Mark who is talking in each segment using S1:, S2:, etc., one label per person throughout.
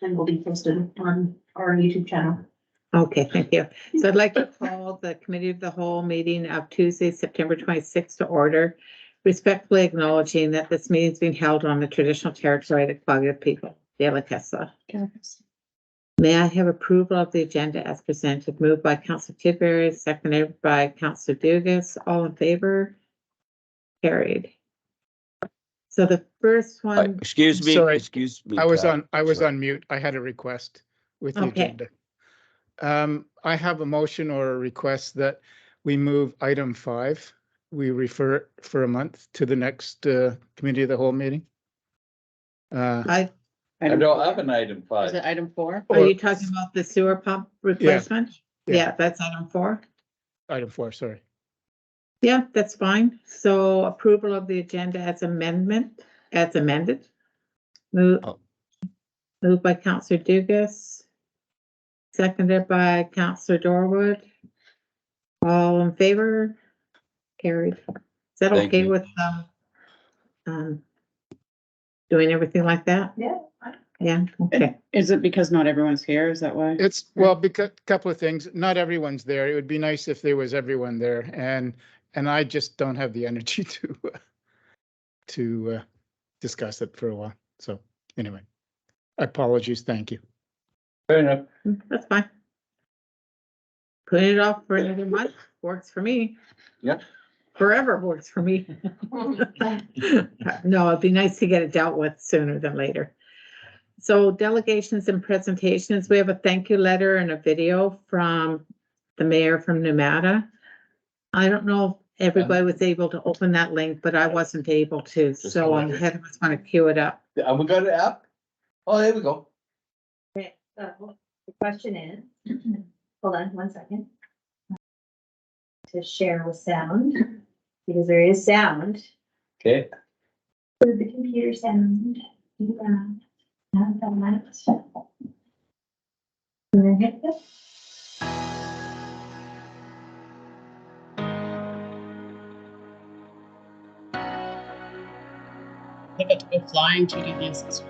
S1: and will be posted on our YouTube channel.
S2: Okay, thank you. So I'd like to call the Committee of the Whole meeting of Tuesday, September 26th to order, respectfully acknowledging that this meeting is being held on the traditional territory of the Kwagga people, the Alakessa. May I have approval of the agenda as presented, moved by Councillor Tidbury, seconded by Councillor Dugas. All in favor? Carried. So the first one,
S3: Excuse me.
S4: Sorry.
S3: Excuse me.
S4: I was
S3: Pat. Sorry.
S4: on mute. I had a request with the
S2: Okay.
S4: agenda. I have a motion or a request that we move item 5. We refer for a month to the next committee of the whole meeting.
S2: I
S3: I don't have an item
S5: Is
S3: 5.
S5: it item 4?
S2: are you talking about the sewer pump replacement?
S4: Yeah.
S2: Yeah, that's item 4.
S4: Item 4, sorry.
S2: Yeah, that's fine. So approval of the agenda as amended. Move,
S3: Oh.
S2: moved by Councillor Dugas, seconded by Councillor Dorwood. All in favor? Carried. Is that
S3: Thank
S2: okay
S3: you.
S2: with doing everything like that?
S1: Yeah.
S2: Yeah, okay.
S5: Is it because not everyone's here? Is that why?
S4: It's, well, because couple of things. Not everyone's there. It would be nice if there was everyone there, and I just don't have the energy to discuss it for a while. So anyway, apologies. Thank you.
S3: Fair enough.
S2: That's fine. Putting it off for another month works for me.
S3: Yeah.
S2: Forever works for me. No, it'd be nice to get it dealt with sooner than later. So delegations and presentations, we have a thank you letter and a video from the mayor from Numata. I don't know if everybody was able to open that link, but I wasn't able to,
S3: Just
S2: so
S3: go
S2: I'm
S3: under.
S2: ahead of us, gonna queue it up.
S3: Have we got an app? Oh, there we go.
S1: The question is, hold on one second. To share with sound, because there is sound.
S3: Okay.
S1: For the computer sound. Do that. Have that. And then hit this.
S5: I got to go flying to do this.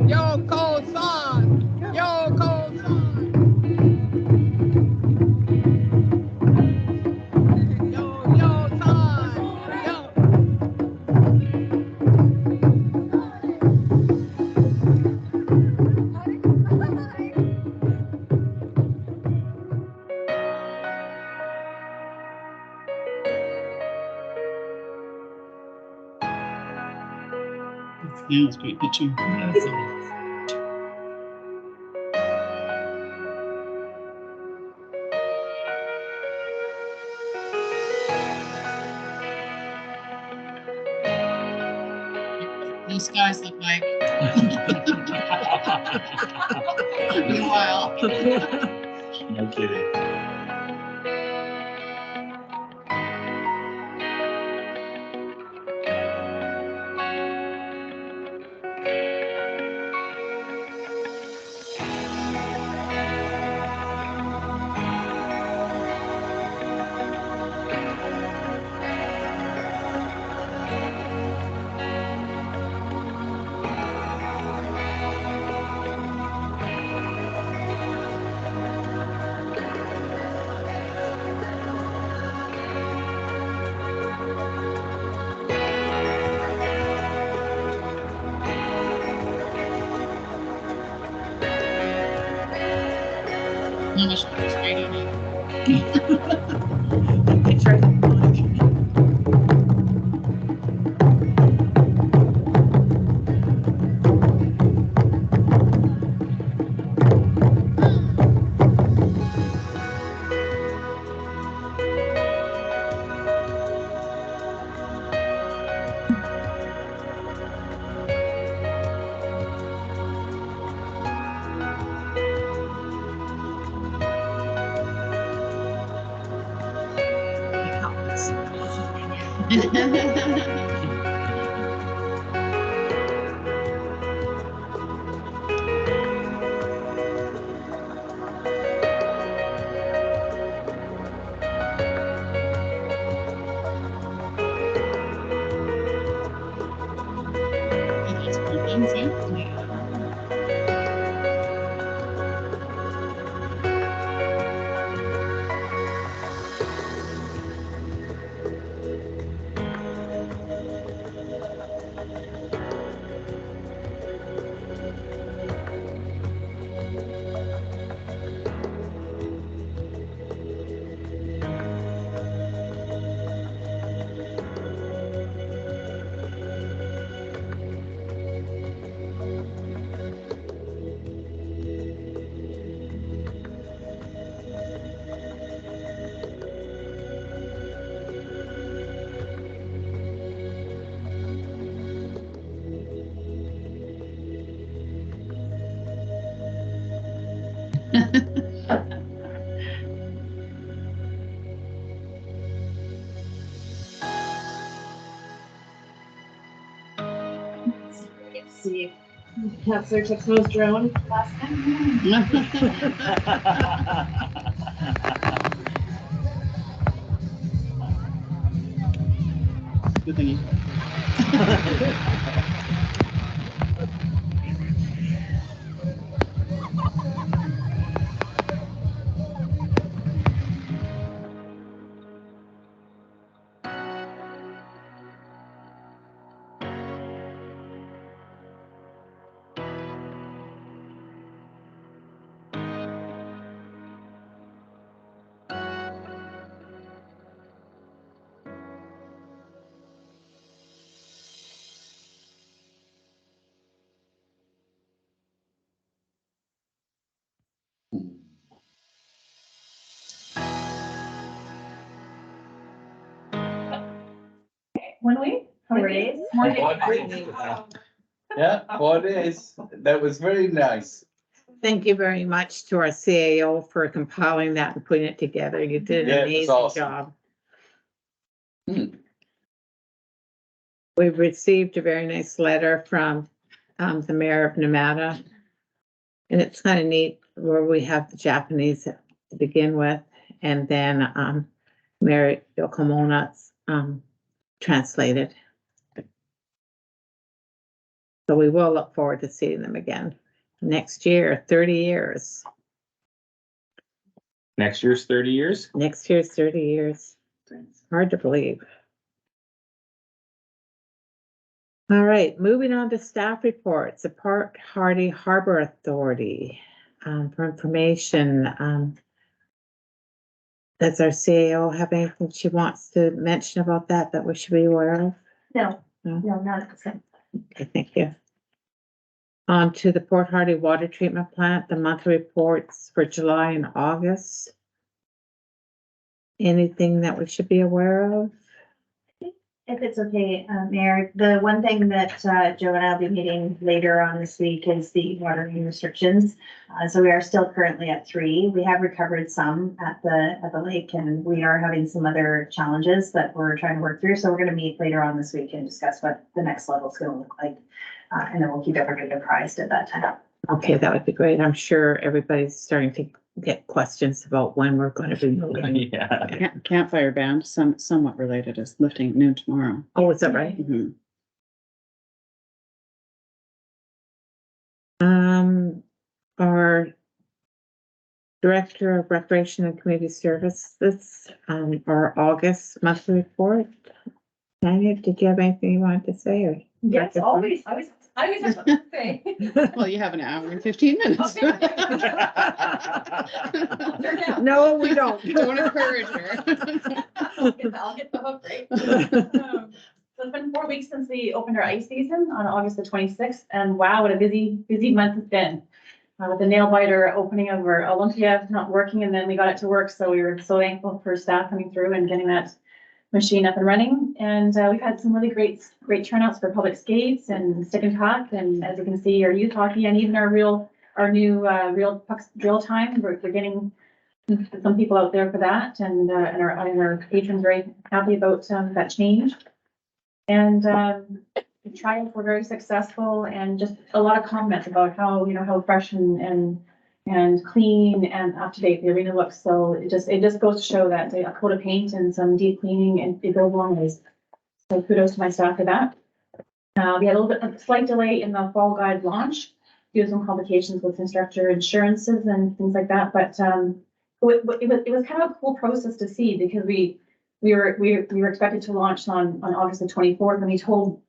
S5: Yo, cold son! Yo, cold son! Yo, son! Yo! Yeah, it's great picture.
S6: skies look like. Meanwhile.
S3: No kidding.
S6: English was great on it. That's pumpkins, yeah.
S1: See, Counselor Texmo's drone last time.
S6: Good thing.
S1: One way? 4 days?
S3: 4 days. Yeah, 4 days. That was very nice.
S2: Thank you very much to our CAO for compiling that and putting it together. You did
S3: Yeah,
S2: an
S3: it was
S2: amazing
S3: awesome.
S2: job.
S3: Hmm.
S2: We've received a very nice letter from the mayor of Nevada. And it's kind of neat where we have the Japanese to begin with, and then Mayor Yokomona's translated. So we will look forward to seeing them again next year, 30 years.
S7: Next year's 30 years?
S2: Next year's 30 years. Hard to believe. All right, moving on to staff reports. The Port Hardy Harbor Authority. For information, does our CAO have anything she wants to mention about that we should be aware of?
S1: No,
S2: No?
S1: no, not at the same.
S2: Okay, thank you. On to the Port Hardy Water Treatment Plant, the monthly reports for July and August. Anything that we should be aware of?
S1: If it's okay, Mayor, the one thing that Joe and I'll be meeting later on this week is the watering restrictions. So we are still currently at 3. We have recovered some at the lake, and we are having some other challenges that we're trying to work through. So we're going to meet later on this week and discuss what the next level is going to look like. And then we'll keep everybody apprised at that time.
S2: Okay, that would be great. I'm sure everybody's starting to get questions about when we're going to be moving.
S3: Yeah.
S7: Campfire band, somewhat related, is lifting at noon tomorrow.
S2: Oh, is that right?
S7: Mhm.
S2: Our Director of Recreation and Community Services, our August monthly report. Tanya, did you have anything you wanted to say, or?
S8: Yes, always have something to say.
S7: Well, you have an hour and 15 minutes.
S2: No, we don't.
S7: Don't encourage her.
S8: I'll get the hook, right? So it's been 4 weeks since we opened our ice season on August the 26th, and wow, what a busy month it's been. With the nail biter opening of our Olympia not working, and then we got it to work, so we were so thankful for staff coming through and getting that machine up and running. And we've had some really great turnouts for public skates and stick and talk, and as you can see, our youth hockey and even our new real pucks drill time. We're getting some people out there for that, and our patrons very happy about that change. And the trials were very successful, and just a lot of comments about how fresh and clean and up to date the arena looks. So it just goes to show that a coat of paint and some deep cleaning, and it goes a long ways. So kudos to my staff for that. We had a slight delay in the fall guide launch due to some complications with instructor insurances and things like that. But it was kind of a cool process to see, because we were expected to launch on August the 24th, and we told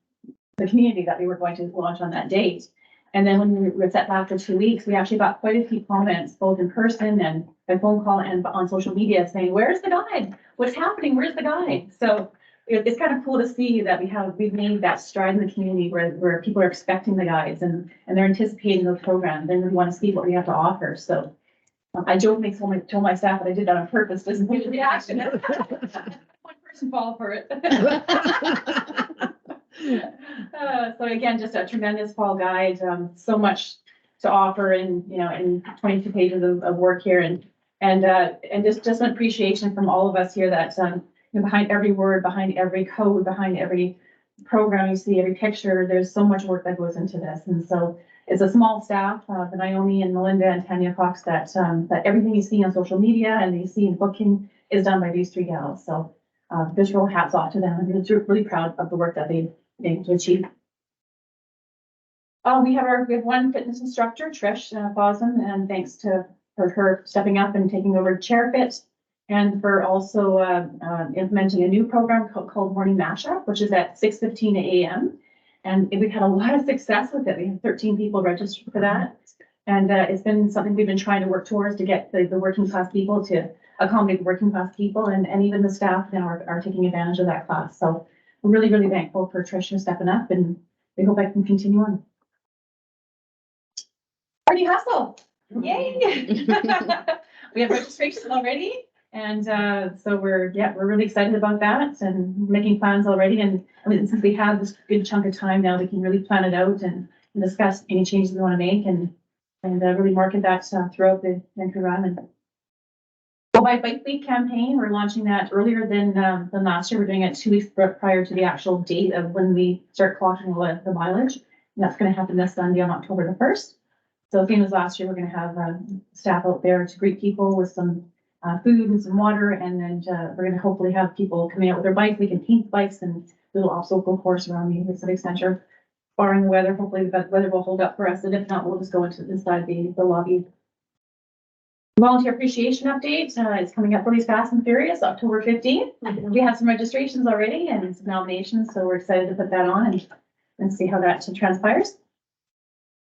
S8: the community that we were going to launch on that date. And then when we were set back for 2 weeks, we actually got quite a few comments, both in person and by phone call and on social media, saying, "Where's the guide? What's happening? Where's the guide?" So it's kind of cool to see that we've made that stride in the community where people are expecting the guides and they're anticipating the program. They really want to see what we have to offer. So I jokingly told my staff that I did that on purpose, doesn't get a reaction. One person fall for it. So again, just a tremendous fall guide, so much to offer in 22 pages of work here, and just an appreciation from all of us here that behind every word, behind every code, behind every program you see, every picture, there's so much work that goes into this. And so it's a small staff, the Naomi and Melinda and Tanya Fox, that everything you see on social media and you see in booking is done by these 3 gals. So this real hats off to them. I'm really proud of the work that they've been able to achieve. We have one fitness instructor, Trish Bosman, and thanks for her stepping up and taking over ChairFit, and for also implementing a new program called Morning Mashup, which is at 6:15 a.m. And we've had a lot of success with it. We have 13 people registered for that. And it's been something we've been trying to work towards to get the working class people to accommodate the working class people, and even the staff now are taking advantage of that class. So I'm really, really thankful for Tricia stepping up, and we hope I can continue on. Party hustle, yay! We have registrations already, and so we're really excited about that and making plans already. And I mean, since we have this good chunk of time now, we can really plan it out and discuss any changes we want to make and really market that throughout the Vancouver Island. Go by Bike Week campaign, we're launching that earlier than last year. We're doing it 2 weeks prior to the actual date of when we start clocking the mileage. And that's going to happen this Sunday on October the 1st. So same as last year, we're going to have staff out there to greet people with some food and some water. And then we're going to hopefully have people coming out with their bikes. We can paint bikes and do a little obstacle course around the Civic Center. Barring the weather, hopefully the weather will hold up for us. And if not, we'll just go inside the lobby. Volunteer appreciation update is coming up really fast and furious, October 15th. We have some registrations already and some nominations, so we're excited to put that on and see how that transpires.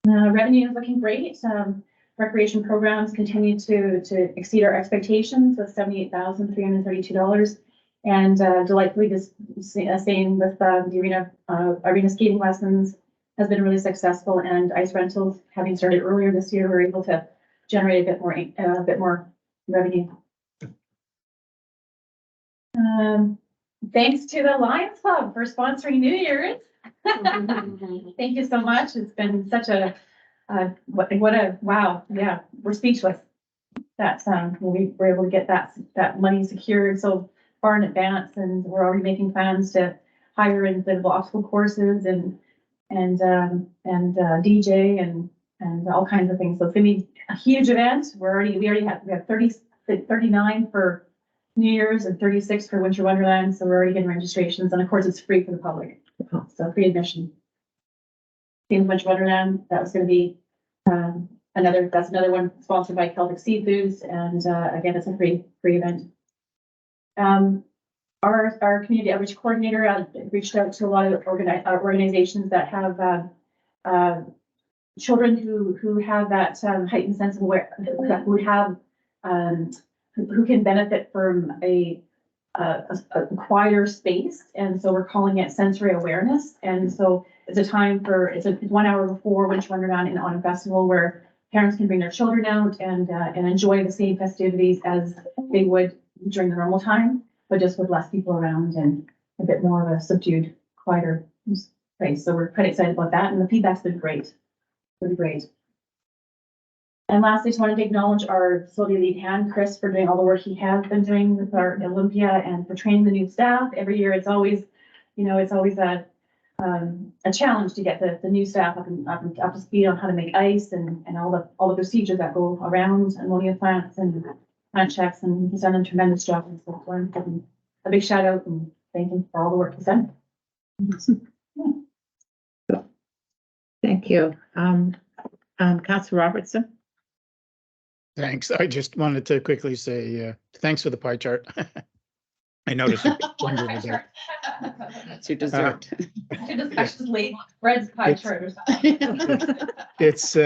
S8: Revenue is looking great. Recreation programs continue to exceed our expectations with $78,332. And delightfully, just saying with the arena skating lessons has been really successful, and ice rentals having started earlier this year, we're able to generate a bit more revenue. thanks to the Lions Club for sponsoring New Year's. Thank you so much. It's been such a, what a, wow, yeah, we're speechless. That's, we were able to get that money secured so far in advance, and we're already making plans to hire inflatable obstacle courses and DJ and all kinds of things. So it's gonna be a huge event. We already have 39 for New Year's and 36 for Winter Wonderland. So we're already getting registrations, and of course it's free for the public. So free admission. Same Winter Wonderland, that was gonna be, that's another one sponsored by Celtic Seafoods, and, again, it's a free event. Our community outreach coordinator reached out to a lot of organizations that have children who have that heightened sense of who can benefit from a quieter space, and so we're calling it sensory awareness. And so it's a 1 hour before Winter Wonderland and Autumn Festival where parents can bring their children out and enjoy the same festivities as they would during the normal time, but just with less people around and a bit more of a subdued, quieter place. So we're quite excited about that, and the feedback's been great, really great. And lastly, just wanted to acknowledge our facility lead hand, Chris, for doing all the work he has been doing with our Olympia and for training the new staff. Every year, it's always a challenge to get the new staff up to speed on how to make ice and all the procedures that go around ammonia plants and plant checks, and he's done a tremendous job. And so we're giving a big shout out and thank him for all the work he's done.
S2: Thank you. Councillor Robertson?
S4: Thanks. I just wanted to quickly say, thanks for the pie chart. I noticed.
S7: That's your dessert.
S8: Fred's pie chart or something.
S4: It's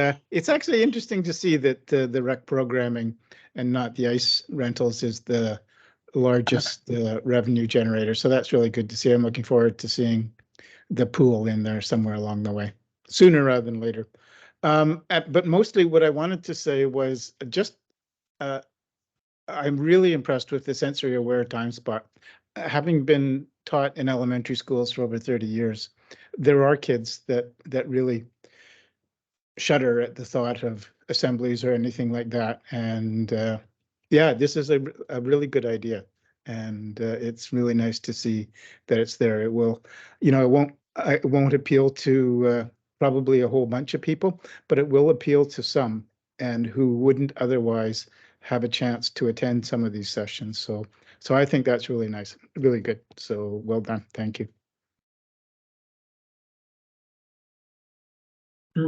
S4: actually interesting to see that the rec programming and not the ice rentals is the largest revenue generator. So that's really good to see. I'm looking forward to seeing the pool in there somewhere along the way, sooner rather than later. But mostly what I wanted to say was just, I'm really impressed with the sensory aware time spot. Having been taught in elementary schools for over 30 years, there are kids that really shudder at the thought of assemblies or anything like that. And yeah, this is a really good idea. And it's really nice to see that it's there. It will, it won't appeal to probably a whole bunch of people, but it will appeal to some and who wouldn't otherwise have a chance to attend some of these sessions. So I think that's really nice, really good. So well done. Thank you.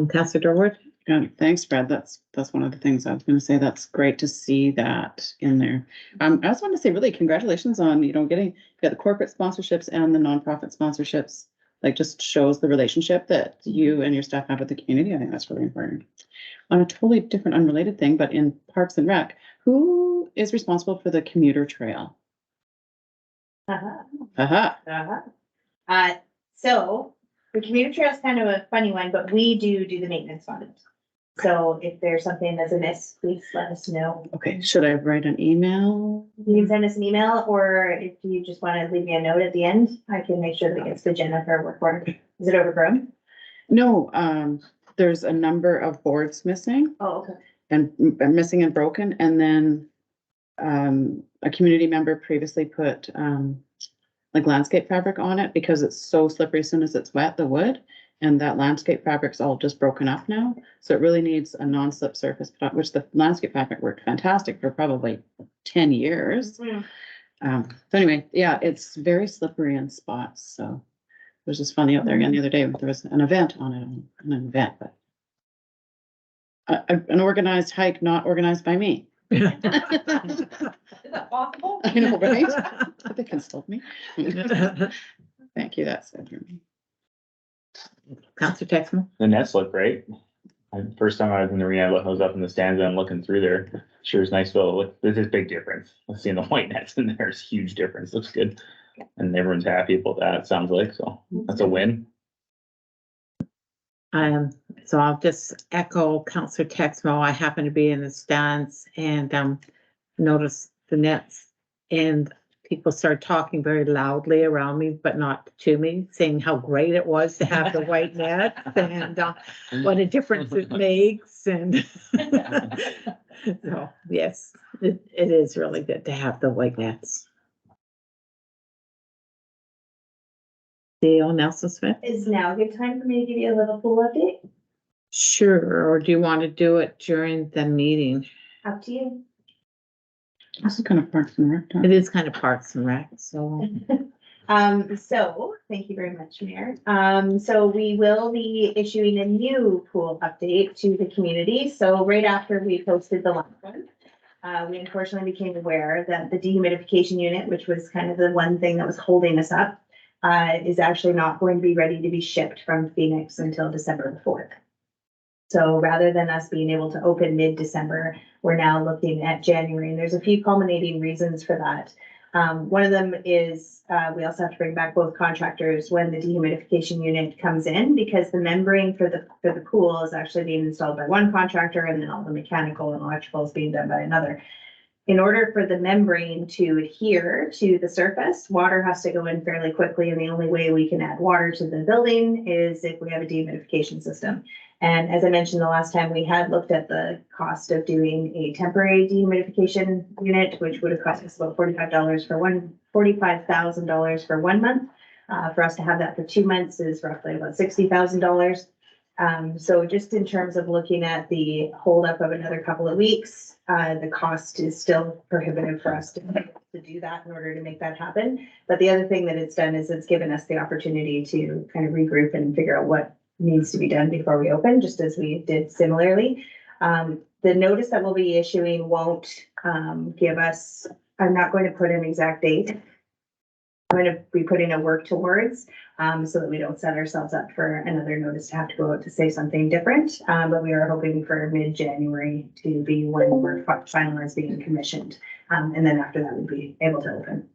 S2: Councillor Durward?
S7: Yeah, thanks, Brad. That's one of the things I was going to say. That's great to see that in there. I also want to say really congratulations on, getting the corporate sponsorships and the nonprofit sponsorships. Like, just shows the relationship that you and your staff have with the community. I think that's really important. On a totally different, unrelated thing, but in Parks and Rec, who is responsible for the commuter trail?
S1: So the commuter trail is kind of a funny one, but we do the maintenance on it. So if there's something that's amiss, please let us know.
S7: Okay, should I write an email?
S1: You can send us an email, or if you just want to leave me a note at the end, I can make sure that it gets to Jennifer work order. Is it overgrown?
S7: No, there's a number of boards missing.
S1: Oh, okay.
S7: And missing and broken, and then a community member previously put like landscape fabric on it because it's so slippery as soon as it's wet, the wood, and that landscape fabric's all just broken up now. So it really needs a non-slip surface, which the landscape fabric worked fantastic for probably 10 years. So anyway, yeah, it's very slippery in spots. So it was just funny out there again the other day. There was an event on it, but an organized hike not organized by me.
S8: Is that possible?
S7: I know, right? They consult me. Thank you. That's it for me.
S2: Councillor Texman?
S3: The nets look great. First time I was in the arena, I was up in the stands and looking through there. Sure is nice. There's a big difference. Seeing the white nets in there is a huge difference. Looks good. And everyone's happy about that, it sounds like. So that's a win.
S2: So I'll just echo Councillor Texmo. I happen to be in the stands and notice the nets, and people started talking very loudly around me, but not to me, saying how great it was to have the white net and what a difference it makes. And so, yes, it is really good to have the white nets. Dale Nelson Smith?
S1: Is now a good time for me to give you a little pool update?
S2: Sure, or do you want to do it during the meeting?
S1: Up to you.
S7: This is kind of Parks and Rec.
S2: It is kind of Parks and Rec, so.
S1: So thank you very much, Mayor. So we will be issuing a new pool update to the community. So right after we posted the last one, we unfortunately became aware that the dehumidification unit, which was kind of the one thing that was holding us up, is actually not going to be ready to be shipped from Phoenix until December the 4th. So rather than us being able to open mid-December, we're now looking at January, and there's a few culminating reasons for that. One of them is we also have to bring back both contractors when the dehumidification unit comes in, because the membrane for the pool is actually being installed by one contractor, and then all the mechanical and electrical is being done by another. In order for the membrane to adhere to the surface, water has to go in fairly quickly, and the only way we can add water to the building is if we have a dehumidification system. And as I mentioned the last time, we had looked at the cost of doing a temporary dehumidification unit, which would have cost us about $45 for $45,000 for 1 month. For us to have that for 2 months is roughly about $60,000. So just in terms of looking at the holdup of another couple of weeks, the cost is still prohibitive for us to do that in order to make that happen. But the other thing that it's done is it's given us the opportunity to kind of regroup and figure out what needs to be done before we open, just as we did similarly. The notice that we'll be issuing won't give us, I'm not going to put an exact date. I'm going to be putting a work towards so that we don't set ourselves up for another notice to have to go out to say something different. But we are hoping for mid-January to be when we're finalized being commissioned. And then after that, we'll be able to open.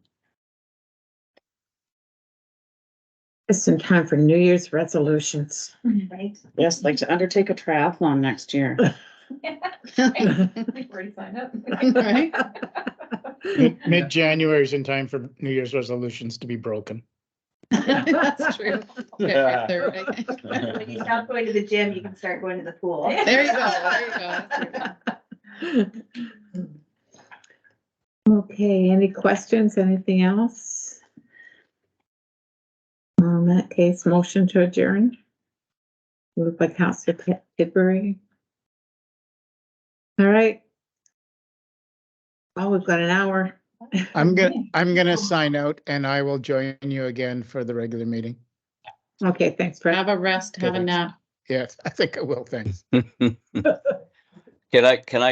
S2: Just in time for New Year's resolutions.
S1: Right?
S7: Yes, like to undertake a triathlon next year.
S8: We've already signed up.
S7: Right?
S4: Mid-January is in time for New Year's resolutions to be broken.
S7: That's true.
S3: Yeah.
S1: When you stop going to the gym, you can start going to the pool.
S7: There you go, there you go.
S2: Okay, any questions, anything else? In that case, motion to adjourn. Moved by Councilor Tidbury. All right. Oh, we've got an hour.
S4: I'm gonna sign out and I will join you again for the regular meeting.
S2: Okay, thanks, Brett.
S7: Have a rest, have a nap.
S4: Yes, I think I will, thanks.
S9: Can I